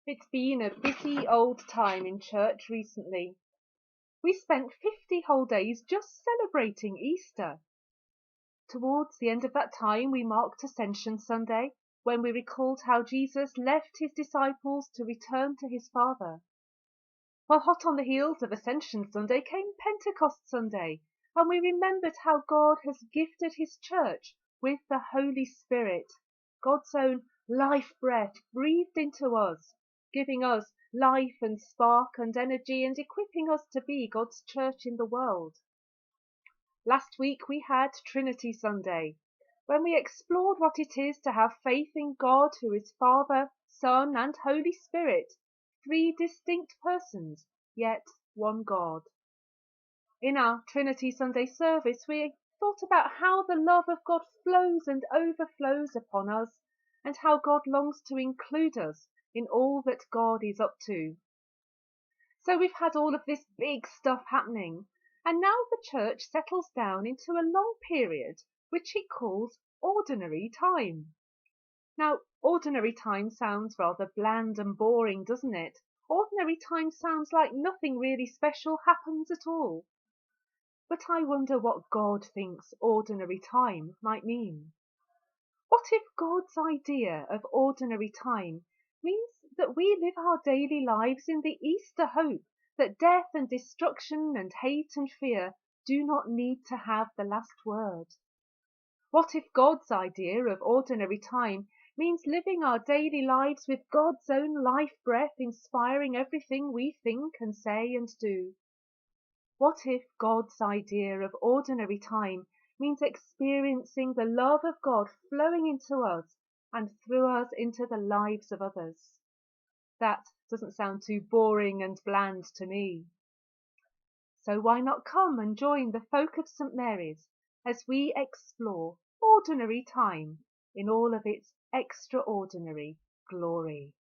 It's been a busy old time in church recently. We spent 50 whole days just celebrating Easter. Towards the end of that time, we marked Ascension Sunday, when we recalled how Jesus left his disciples to return to his Father. While hot on the heels of Ascension Sunday came Pentecost Sunday, and we remembered how God has gifted his church with the Holy Spirit, God's own life breath breathed into us, giving us life and spark and energy and equipping us to be God's church in the world. Last week we had Trinity Sunday, when we explored what it is to have faith in God who is Father, Son and Holy Spirit, three distinct persons, yet one God. In our Trinity Sunday service, we thought about how the love of God flows and overflows upon us, and how God longs to include us in all that God is up to. So we've had all of this big stuff happening, and now the church settles down into a long period which it calls ordinary time. Now, ordinary time sounds rather bland and boring, doesn't it? Ordinary time sounds like nothing really special happens at all. But I wonder what God thinks ordinary time might mean. What if God's idea of ordinary time means that we live our daily lives in the Easter hope that death and destruction and hate and fear do not need to have the last word? What if God's idea of ordinary time means living our daily lives with God's own life breath inspiring everything we think and say and do? What if God's idea of ordinary time means experiencing the love of God flowing into us and through us into the lives of others? That doesn't sound too boring and bland to me. So why not come and join the folk of St. Mary's as we explore ordinary time in all of its extraordinary glory?